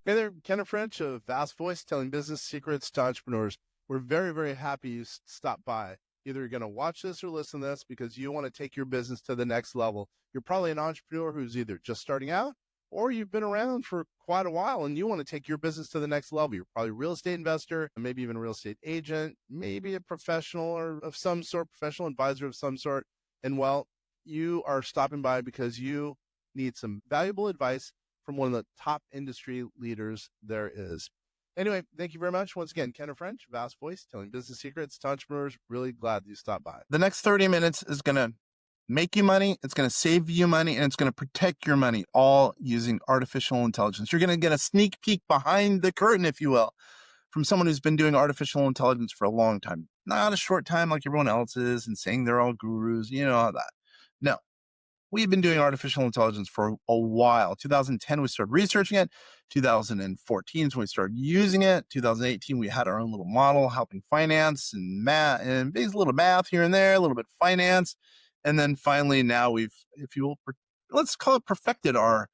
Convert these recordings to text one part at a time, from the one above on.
Hey there, Kenneth French of Vast Voice, telling business secrets to entrepreneurs. We're very, very happy you stopped by. Either you're going to watch this or listen to this because you want to take your business to the next level. You're probably an entrepreneur who's either just starting out or you've been around for quite a while and you want to take your business to the next level. You're probably a real estate investor, maybe even a real estate agent, maybe a professional or of some sort, professional advisor of some sort. And well, you are stopping by because you need some valuable advice from one of the top industry leaders there is. Anyway, thank you very much. Once again, Kenneth French, Vast Voice, telling business secrets to entrepreneurs. Really glad you stopped by. The next 30 minutes is going to make you money, it's going to save you money, and it's going to protect your money, all using artificial intelligence. You're going to get a sneak peek behind the curtain, if you will, from someone who's been doing artificial intelligence for a long time. Not a short time like everyone else is and saying they're all gurus, you know, all that. No. We've been doing artificial intelligence for a while. 2010, we started researching it. 2014 is when we started using it. 2018, we had our own little model helping finance and math, and basically a little math here and there, a little bit of finance. And then finally now we've, if you will, let's call it perfected our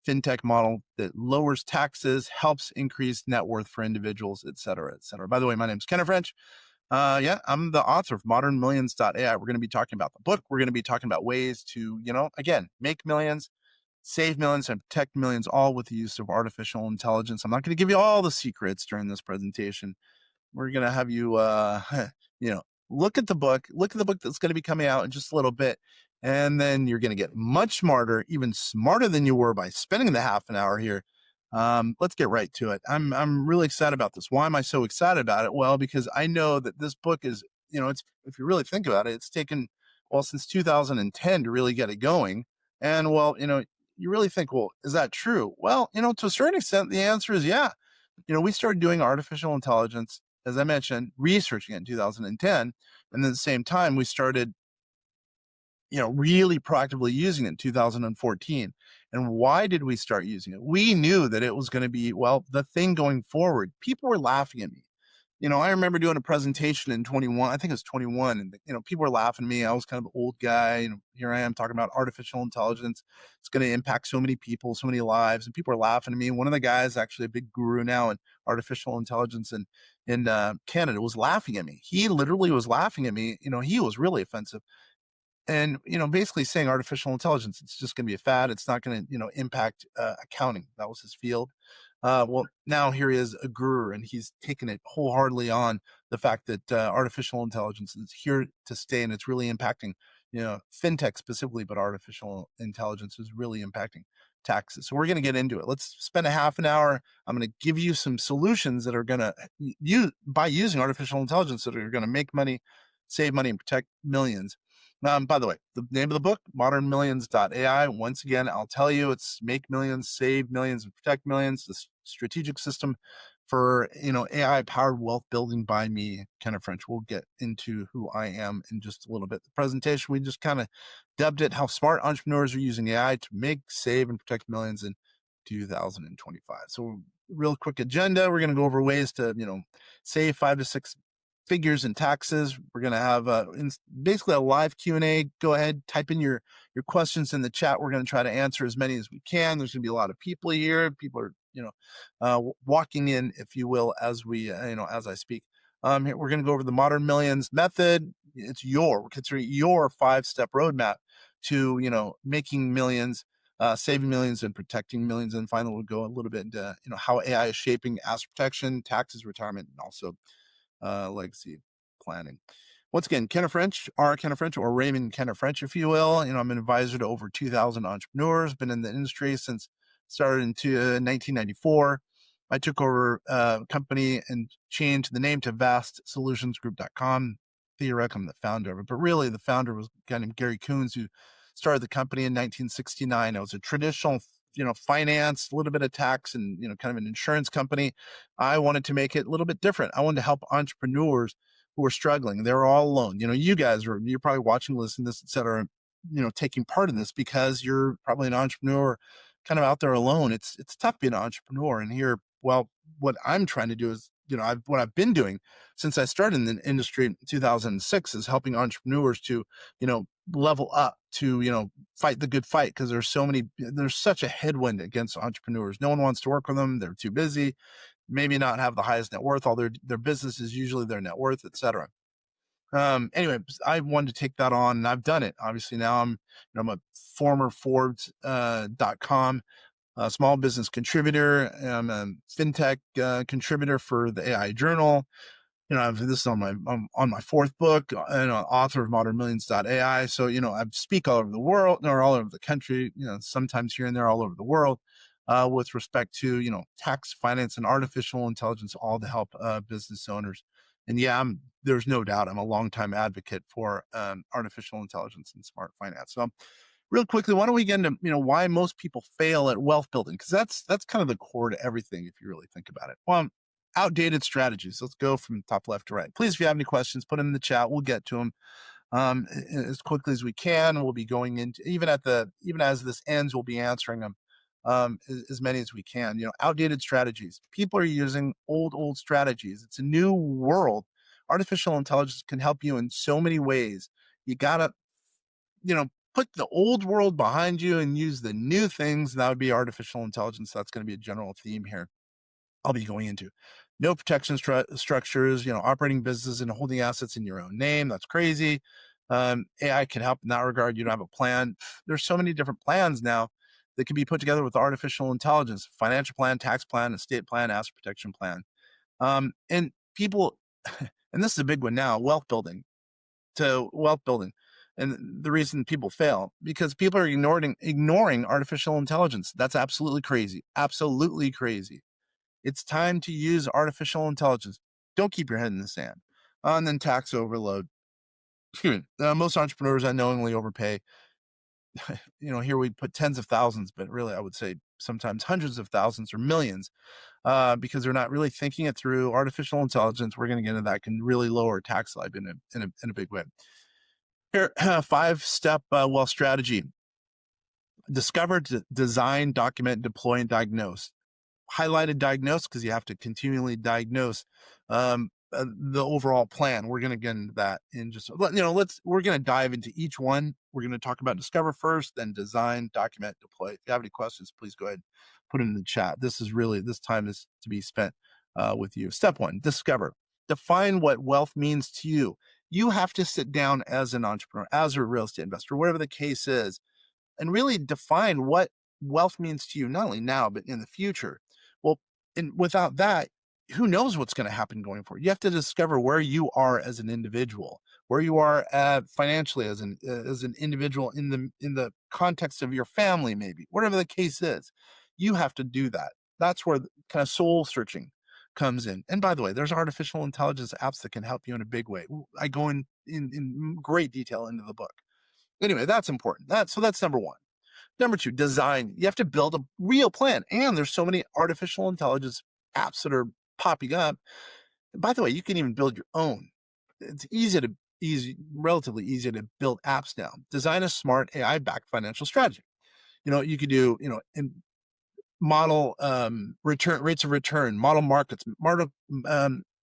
FinTech model that lowers taxes, helps increase net worth for individuals, et cetera, et cetera. By the way, my name is Kenneth French. I'm the author of ModernMillions.ai. We're going to be talking about the book. We're going to be talking about ways to, again, make millions, save millions, and protect millions, all with the use of artificial intelligence. I'm not going to give you all the secrets during this presentation. We're going to have you, look at the book that's going to be coming out in just a little bit. And then you're going to get much smarter, even smarter than you were by spending the half an hour here. Let's get right to it. I'm really excited about this. Why am I so excited about it? Well, because I know that this book is, it's, if you really think about it, it's taken, since 2010 to really get it going. And you really think, well, is that true? Well, to a certain extent, the answer is yeah. We started doing artificial intelligence, as I mentioned, researching it in 2010. And at the same time, we started really proactively using it in 2014. And why did we start using it? We knew that it was going to be, the thing going forward. People were laughing at me. I remember doing a presentation in 21, I think it was 21, and, people were laughing at me. I was kind of an old guy, and here I am talking about artificial intelligence. It's going to impact so many people, so many lives, and people are laughing at me. One of the guys, actually a big guru now in artificial intelligence in Canada, was laughing at me. He literally was laughing at me. He was really offensive. And, basically saying artificial intelligence, it's just going to be a fad. It's not going to, impact accounting. That was his field. Now here he is, a guru, and he's taken it wholeheartedly on the fact that artificial intelligence is here to stay, and it's really impacting, FinTech specifically, but artificial intelligence is really impacting taxes. So we're going to get into it. Let's spend a half an hour. I'm going to give you some solutions that are going to by using artificial intelligence, that are going to make money, save money, and protect millions. By the way, the name of the book, ModernMillions.ai. Once again, I'll tell you, it's make millions, save millions, and protect millions. The strategic system for, AI-powered wealth building by me, Kenneth French. We'll get into who I am in just a little bit. The presentation, we just kind of dubbed it how smart entrepreneurs are using AI to make, save, and protect millions in 2025. So real quick agenda. We're going to go over ways to, save 5 to 6 figures and taxes. We're going to have basically a live Q&A. Go ahead, type in your questions in the chat. We're going to try to answer as many as we can. There's going to be a lot of people here. People are, walking in, if you will, as we, as I speak. We're going to go over the Modern Millions method. It's considering your 5-step roadmap to, making millions, saving millions, and protecting millions. And finally, we'll go a little bit into, how AI is shaping asset protection, taxes, retirement, and also legacy planning. Once again, Kenneth French, or Raymond Kenneth French, if you will. I'm an advisor to over 2,000 entrepreneurs, been in the industry since started in 1994. I took over a company and changed the name to vastsolutionsgroup.com. Theoretically, I'm the founder of it, but really the founder was a guy named Gary Coons, who started the company in 1969. It was a traditional finance, a little bit of tax, and, kind of an insurance company. I wanted to make it a little bit different. I wanted to help entrepreneurs who are struggling. They're all alone. You guys you're probably watching, listening to this, et cetera, taking part in this because you're probably an entrepreneur kind of out there alone. It's tough being an entrepreneur. And here, what I'm trying to do is, what I've been doing since I started in the industry in 2006 is helping entrepreneurs to, level up, fight the good fight, because there's such a headwind against entrepreneurs. No one wants to work with them. They're too busy, maybe not have the highest net worth. All their business is usually their net worth, etc. Anyway, I wanted to take that on, and I've done it. Obviously now I'm a former Forbes.com small business contributor. I'm a FinTech contributor for the AI Journal. This is on my fourth book, and author of ModernMillions.ai. So, I speak all over the world, or all over the country, sometimes here and there all over the world, with respect to, tax, finance, and artificial intelligence, all to help business owners. And yeah, there's no doubt I'm a longtime advocate for artificial intelligence and smart finance. So real quickly, why don't we get into, why most people fail at wealth building? Because that's kind of the core to everything, if you really think about it. Well, outdated strategies. Let's go from top left to right. Please, if you have any questions, put them in the chat. We'll get to them as quickly as we can. We'll be going into, even as this ends, we'll be answering them as many as we can. Outdated strategies. People are using old strategies. It's a new world. Artificial intelligence can help you in so many ways. You gotta, put the old world behind you and use the new things. That would be artificial intelligence. That's going to be a general theme here I'll be going into. No protection structures, operating businesses and holding assets in your own name. That's crazy. AI can help in that regard. You don't have a plan. There's so many different plans now that can be put together with artificial intelligence: financial plan, tax plan, estate plan, asset protection plan. And people, and this is a big one now, wealth building. And the reason people fail, because people are ignoring artificial intelligence. That's absolutely crazy. Absolutely crazy. It's time to use artificial intelligence. Don't keep your head in the sand. And then tax overload. Most entrepreneurs unknowingly overpay. Here we put tens of thousands, but really I would say sometimes hundreds of thousands or millions, because they're not really thinking it through. Artificial intelligence, we're going to get into that, can really lower tax liability in a big way. Here, 5-step wealth strategy: discover, design, document, deploy, and diagnose. Highlighted diagnose because you have to continually diagnose the overall plan. We're going to get into that in just, we're going to dive into each one. We're going to talk about discover first, then design, document, deploy. If you have any questions, please go ahead, put it in the chat. This time is to be spent with you. Step 1, discover. Define what wealth means to you. You have to sit down as an entrepreneur, as a real estate investor, whatever the case is, and really define what wealth means to you, not only now, but in the future. Well, and without that, who knows what's going to happen going forward? You have to discover where you are as an individual, where you are financially as an individual in the context of your family, maybe, whatever the case is. You have to do that. That's where kind of soul searching comes in. And by the way, there's artificial intelligence apps that can help you in a big way. I go in great detail into the book. Anyway, that's important. That's number 1. Number 2, design. You have to build a real plan. And there's so many artificial intelligence apps that are popping up. And by the way, you can even build your own. It's relatively easy to build apps now. Design a smart AI-backed financial strategy. You could do, model rates of return, model markets,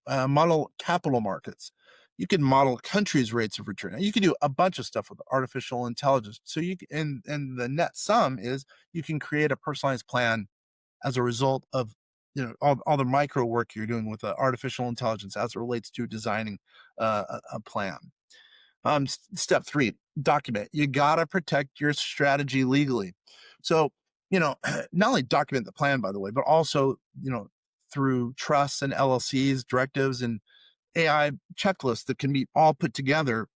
model capital markets. You can model countries' rates of return. Now, you can do a bunch of stuff with artificial intelligence. So and the net sum is you can create a personalized plan as a result of all the micro work you're doing with artificial intelligence as it relates to designing a plan. Step 3, document. You gotta protect your strategy legally. So not only document the plan, by the way, but also through trusts and LLCs, directives, and AI checklists that can be all put together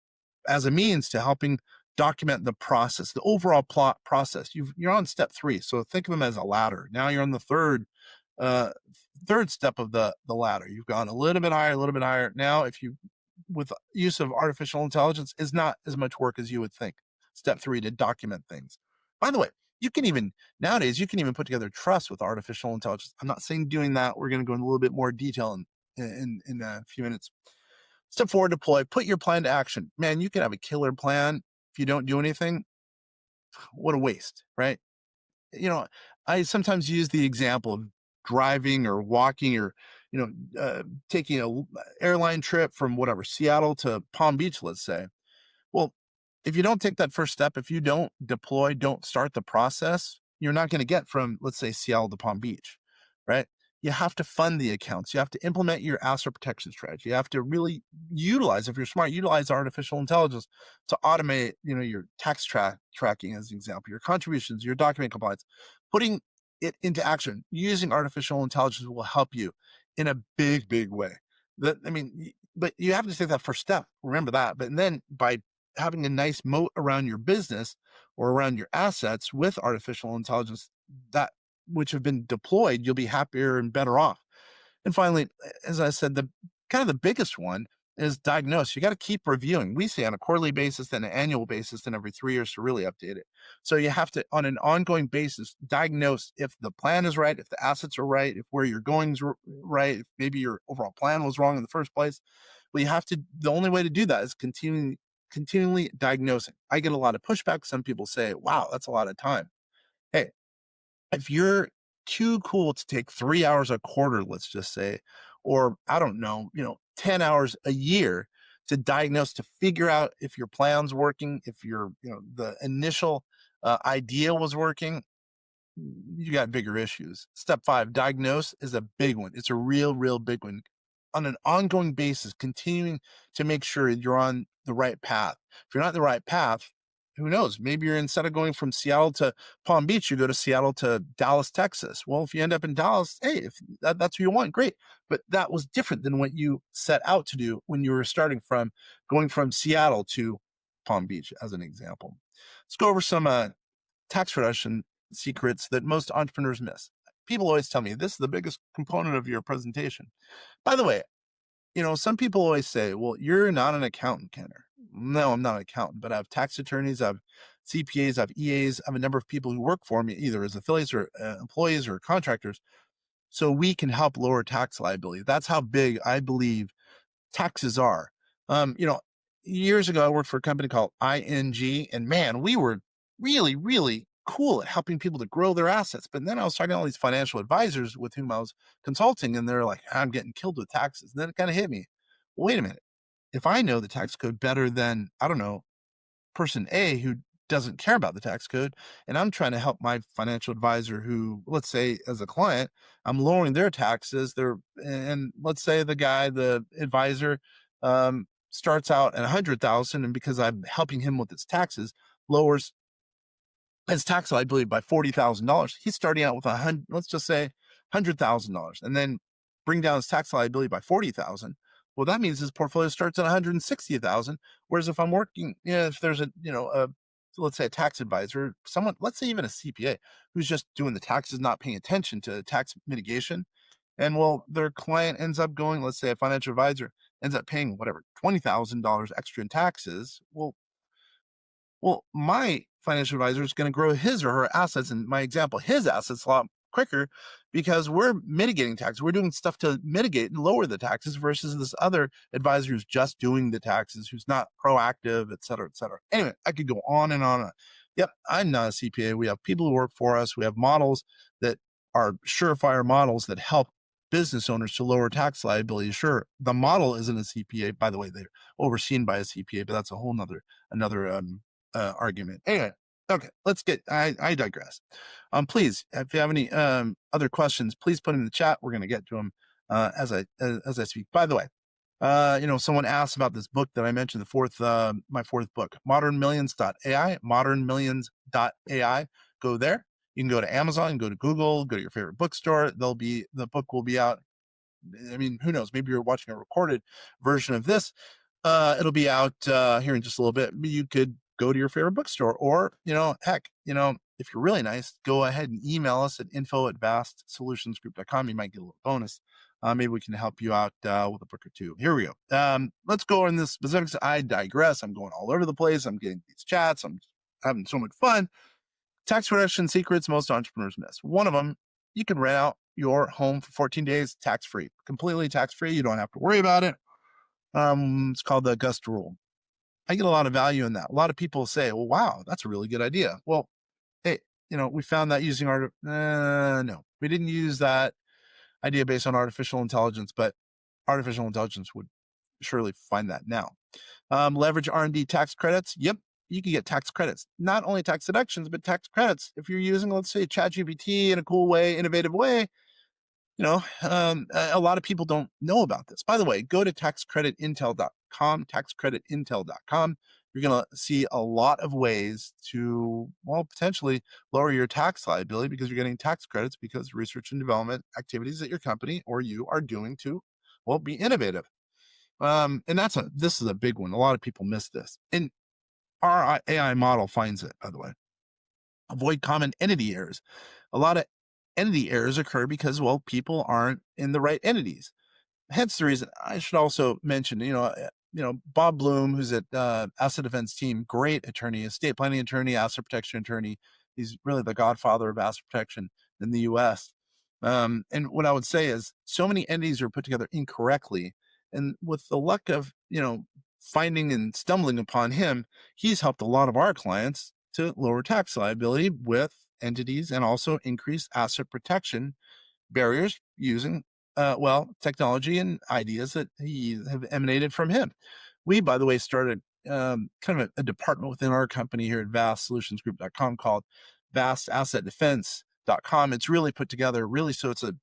as a means to helping document the process, the overall process. You're on step 3, so think of them as a ladder. Now you're on the third step of the ladder. You've gone a little bit higher. Now, with use of artificial intelligence, is not as much work as you would think. Step 3, to document things. By the way, nowadays you can even put together trusts with artificial intelligence. I'm not saying doing that. We're going to go into a little bit more detail in a few minutes. Step 4, deploy. Put your plan to action. Man, you can have a killer plan. If you don't do anything, what a waste, right? I sometimes use the example of driving or walking or taking a airline trip from Seattle to Palm Beach, let's say. Well, if you don't take that first step, if you don't deploy, don't start the process, you're not going to get from, let's say, Seattle to Palm Beach, right? You have to fund the accounts. You have to implement your asset protection strategy. You have to really utilize, if you're smart, utilize artificial intelligence to automate, your tax tracking as an example, your contributions, your document compliance. Putting it into action using artificial intelligence will help you in a big, big way. But you have to take that first step. Remember that. But then by having a nice moat around your business or around your assets with artificial intelligence that which have been deployed, you'll be happier and better off. And finally, as I said, the kind of the biggest one is diagnose. You got to keep reviewing. We say on a quarterly basis, then an annual basis, then every 3 years to really update it. So you have to, on an ongoing basis, diagnose if the plan is right, if the assets are right, if where you're going is right, if maybe your overall plan was wrong in the first place. Well, you have to, the only way to do that is continually diagnosing. I get a lot of pushback. Some people say, wow, that's a lot of time. Hey, if you're too cool to take 3 hours a quarter, let's just say, or I don't know, 10 hours a year to diagnose, to figure out if your plan's working, if the initial idea was working, you got bigger issues. Step 5, diagnose is a big one. It's a real, real big one. On an ongoing basis, continuing to make sure you're on the right path. If you're not on the right path, who knows? Maybe you're, instead of going from Seattle to Palm Beach, you go to Seattle to Dallas, Texas. Well, if you end up in Dallas, hey, if that's what you want, great. But that was different than what you set out to do when you were going from Seattle to Palm Beach, as an example. Let's go over some tax reduction secrets that most entrepreneurs miss. People always tell me this is the biggest component of your presentation. By the way, some people always say, well, you're not an accountant, Kenner. No, I'm not an accountant, but I have tax attorneys, I have CPAs, I have EAs, I have a number of people who work for me, either as affiliates or employees or contractors. So we can help lower tax liability. That's how big I believe taxes are. Years ago, I worked for a company called ING, and man, we were really, really cool at helping people to grow their assets. But then I was talking to all these financial advisors with whom I was consulting, and they're like, I'm getting killed with taxes. And then it kind of hit me. Wait a minute. If I know the tax code better than, I don't know, person A who doesn't care about the tax code, and I'm trying to help my financial advisor who, let's say as a client, I'm lowering their taxes, and let's say the advisor starts out at 100,000, and because I'm helping him with his taxes, lowers his tax liability by $40,000. He's starting out with let's just say $100,000, and then bring down his tax liability by $40,000. Well, that means his portfolio starts at $160,000. Whereas if I'm working, if there's let's say a tax advisor, someone, let's say even a CPA who's just doing the taxes, not paying attention to tax mitigation, and well, their client ends up going, let's say a financial advisor ends up paying whatever, $20,000 extra in taxes. Well, my financial advisor is going to grow his or her assets, in my example, his assets a lot quicker because we're mitigating taxes. We're doing stuff to mitigate and lower the taxes versus this other advisor who's just doing the taxes, who's not proactive, et cetera, et cetera. Anyway, I could go on and on. Yep, I'm not a CPA. We have people who work for us. We have models that are surefire models that help business owners to lower tax liability. Sure, the model isn't a CPA. By the way, they're overseen by a CPA, but that's a whole another argument. Anyway, okay, I digress. Please, if you have any other questions, please put them in the chat. We're going to get to them as I speak. By the way, someone asked about this book that I mentioned, my fourth book, ModernMillions.ai, ModernMillions.ai. Go there. You can go to Amazon, go to Google, go to your favorite bookstore. The book will be out. I mean, who knows? Maybe you're watching a recorded version of this. It'll be out here in just a little bit. You could go to your favorite bookstore, or, heck, if you're really nice, go ahead and email us at info@vastsolutionsgroup.com. You might get a little bonus. Maybe we can help you out with a book or two. Here we go. Let's go in the specifics. I digress. I'm going all over the place. I'm getting these chats. I'm having so much fun. Tax reduction secrets most entrepreneurs miss. One of them, you can rent out your home for 14 days tax-free, completely tax-free. You don't have to worry about it. It's called the Augusta rule. I get a lot of value in that. A lot of people say, well, wow, that's a really good idea. Well, hey, we found that using no, we didn't use that idea based on artificial intelligence, but artificial intelligence would surely find that now. Leverage R&D tax credits. Yep. you can get tax credits, not only tax deductions, but tax credits. If you're using, let's say, ChatGPT in a cool way, innovative way, a lot of people don't know about this. By the way, go to taxcreditintel.com, taxcreditintel.com. You're going to see a lot of ways to, well, potentially lower your tax liability because you're getting tax credits because research and development activities that your company or you are doing to, well, be innovative. And this is a big one. A lot of people miss this. And our AI model finds it, by the way. Avoid common entity errors. A lot of entity errors occur because, well, people aren't in the right entities. Hence the reason I should also mention, Bob Bloom, who's at Asset Defense Team, great attorney, estate planning attorney, asset protection attorney. He's really the godfather of asset protection in the U.S. And what I would say is so many entities are put together incorrectly. And with the luck of, finding and stumbling upon him, he's helped a lot of our clients to lower tax liability with entities and also increase asset protection barriers using, technology and ideas that have emanated from him. We, by the way, started kind of a department within our company here at vastsolutionsgroup.com called vastassetdefense.com. It's really put together really so it's a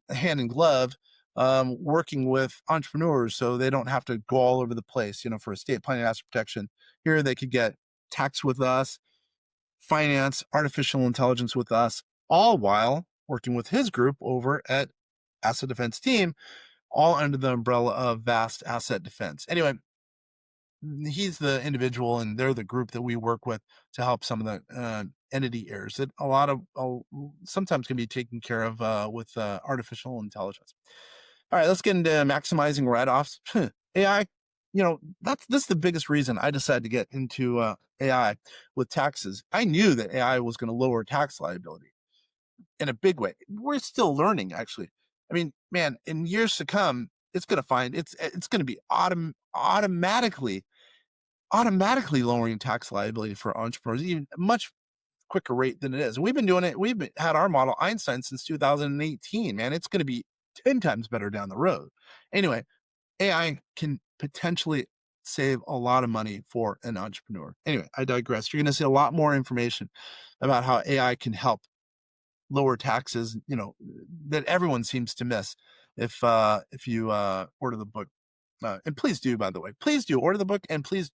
hand in glove working with entrepreneurs so they don't have to go all over the place, for estate planning, asset protection. Here they could get tax with us, finance, artificial intelligence with us, all while working with his group over at Asset Defense Team, all under the umbrella of Vast Asset Defense. Anyway, he's the individual and they're the group that we work with to help some of the entity errors that a lot of sometimes can be taken care of with artificial intelligence. All right, let's get into maximizing write-offs. AI, this is the biggest reason I decided to get into AI with taxes. I knew that AI was going to lower tax liability in a big way. We're still learning, actually. I mean, man, in years to come, it's going to be automatically lowering tax liability for entrepreneurs, even much quicker rate than it is. And we've been doing it. Had our model Einstein since 2018, man. It's going to be 10 times better down the road. Anyway, AI can potentially save a lot of money for an entrepreneur. Anyway, I digress. You're going to see a lot more information about how AI can help lower taxes, that everyone seems to miss if you order the book. And please do, by the way, please do order the book and please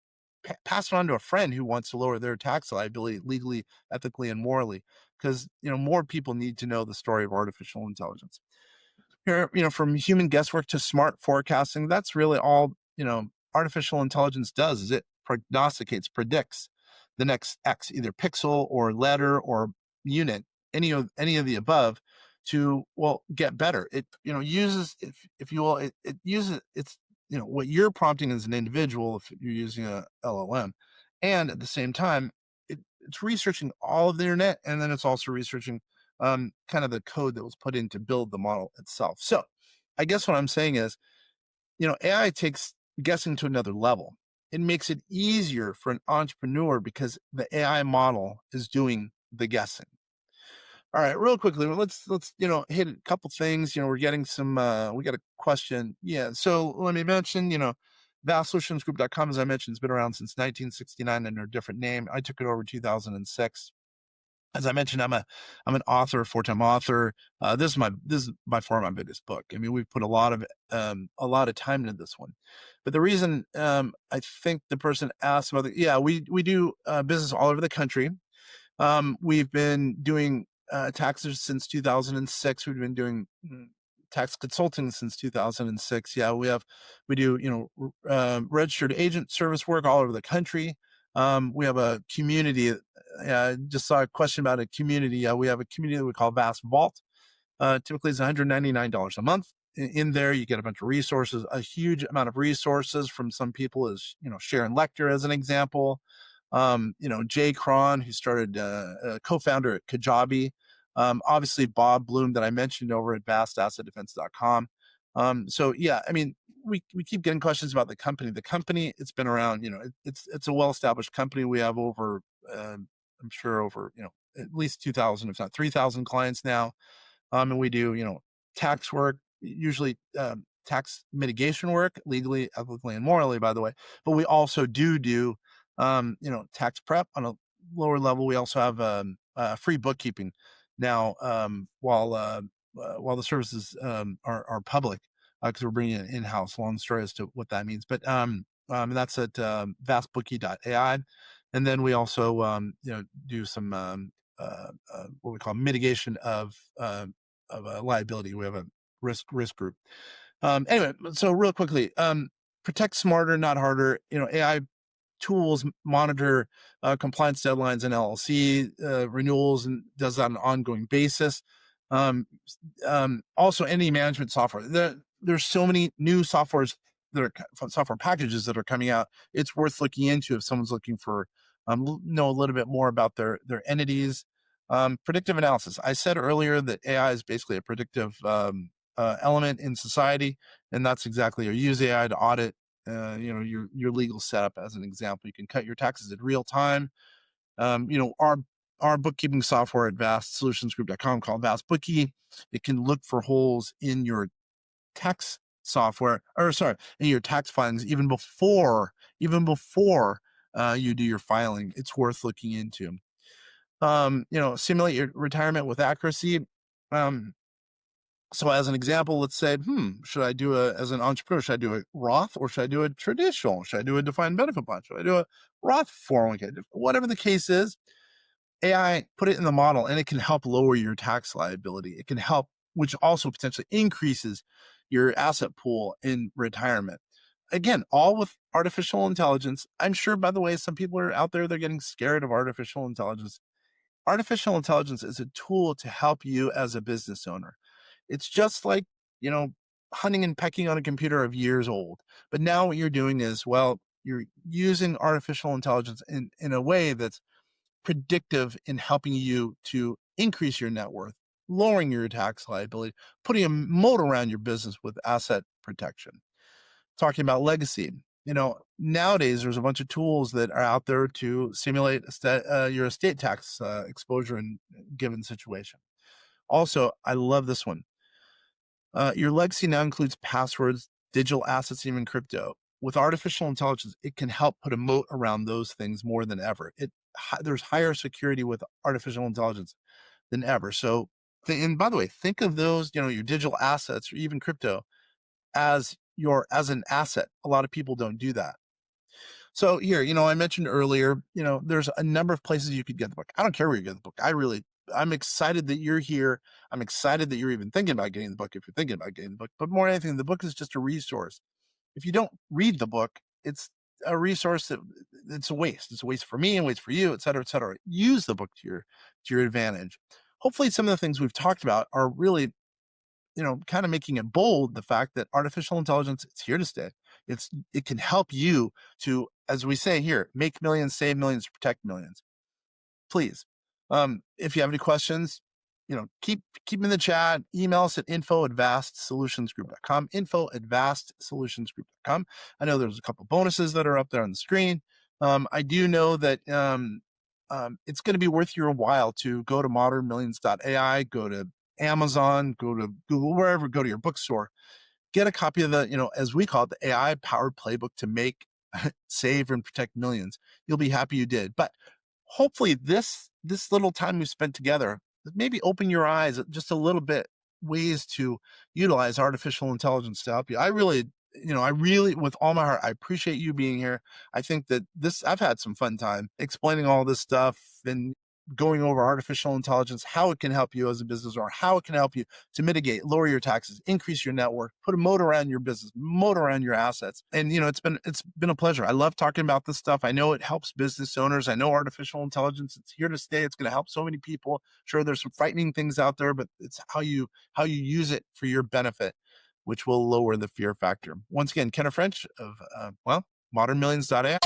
pass it on to a friend who wants to lower their tax liability legally, ethically, and morally, because, more people need to know the story of artificial intelligence. Here, from human guesswork to smart forecasting, that's really all, artificial intelligence does is it prognosticates, predicts the next X, either pixel or letter or unit, any of the above to, well, get better. It, uses, if you will, it uses, it's, what you're prompting as an individual, if you're using a LLM, and at the same time, it's researching all of the internet, and then it's also researching kind of the code that was put in to build the model itself. So I guess what I'm saying is, AI takes guessing to another level. It makes it easier for an entrepreneur because the AI model is doing the guessing. All right, real quickly, let's hit a couple things. We're getting some we got a question. Yeah, so let me mention, vastsolutionsgroup.com, as I mentioned, has been around since 1969 under a different name. I took it over 2006. As I mentioned, I'm an author, 4-time author. This is by far my biggest book. I mean, we've put a lot of time into this one. But the reason I think the person asked about we do business all over the country. We've been doing taxes since 2006. We've been doing tax consulting since 2006. Yeah, we do registered agent service work all over the country. We have a community. Just saw a question about a community. We have a community that we call Vast Vault. Typically, it's $199 a month. In there, you get a bunch of resources, a huge amount of resources from some people, as Sharon Lecter as an example. Jay Cron, who started co-founder at Kajabi. Obviously, Bob Bloom that I mentioned over at vastassetdefense.com. So yeah, I mean, we keep getting questions about the company. The company, it's been around, it's a well-established company. We have over, I'm sure over, at least 2,000, if not 3,000 clients now. And we do, tax work, usually tax mitigation work, legally, ethically, and morally, by the way. But we also do tax prep on a lower level. We also have free bookkeeping now, while the services are public, because we're bringing it in-house. Long story as to what that means, but that's at vastbookie.ai. And then we also do some what we call mitigation of liability. We have a risk group. Anyway, so real quickly, protect smarter, not harder. AI tools monitor compliance deadlines and LLC renewals, and does that on an ongoing basis. Also, any management software. There's so many new software packages that are coming out. It's worth looking into if someone's looking for know a little bit more about their entities. Predictive analysis. I said earlier that AI is basically a predictive element in society, and that's exactly. You use AI to audit your legal setup. As an example, you can cut your taxes in real time. Our bookkeeping software at vastsolutionsgroup.com called Vast Bookie, it can look for holes in your tax software, in your tax filings even before you do your filing. It's worth looking into. Simulate your retirement with accuracy. So as an example, let's say, should I do as an entrepreneur, should I do a Roth or should I do a traditional? Should I do a defined benefit plan? Should I do a Roth 401k? Whatever the case is, AI, put it in the model and it can help lower your tax liability. It can help, which also potentially increases your asset pool in retirement. Again, all with artificial intelligence. I'm sure, by the way, some people are out there, they're getting scared of artificial intelligence. Artificial intelligence is a tool to help you as a business owner. It's just like, hunting and pecking on a computer of years old. But now what you're doing is, you're using artificial intelligence in a way that's predictive in helping you to increase your net worth, lowering your tax liability, putting a moat around your business with asset protection. Talking about legacy, nowadays there's a bunch of tools that are out there to simulate your estate tax exposure in a given situation. Also, I love this one. Your legacy now includes passwords, digital assets, even crypto. With artificial intelligence, it can help put a moat around those things more than ever. There's higher security with artificial intelligence than ever. So, and by the way, think of those, your digital assets or even crypto as an asset. A lot of people don't do that. So here, I mentioned earlier, there's a number of places you could get the book. I don't care where you get the book. I'm excited that you're here. I'm excited that you're even thinking about getting the book if you're thinking about getting the book. But more than anything, the book is just a resource. If you don't read the book, it's a resource it's a waste. It's a waste for me and waste for you, et cetera, et cetera. Use the book to your advantage. Hopefully some of the things we've talked about are really, kind of making it bold, the fact that artificial intelligence is here to stay. It can help you to, as we say here, make millions, save millions, protect millions. Please. If you have any questions, keep in the chat. Email us at info@vastsolutionsgroup.com, info@vastsolutionsgroup.com. I know there's a couple bonuses that are up there on the screen. I do know that it's going to be worth your while to go to ModernMillions.ai, go to Amazon, go to Google, wherever, go to your bookstore, get a copy of the, as we call it, the AI powered playbook to make, save, and protect millions. You'll be happy you did. But hopefully this little time we spent together maybe open your eyes just a little bit, ways to utilize artificial intelligence to help you. I really, with all my heart, I appreciate you being here. I think that I've had some fun time explaining all this stuff and going over artificial intelligence, how it can help you as a business owner, how it can help you to mitigate, lower your taxes, increase your net worth, put a moat around your business, moat around your assets. And, it's been a pleasure. I love talking about this stuff. I know it helps business owners. I know artificial intelligence, it's here to stay. It's going to help so many people. Sure, there's some frightening things out there, but it's how you use it for your benefit, which will lower the fear factor. Once again, Kenneth French of, ModernMillions.ai.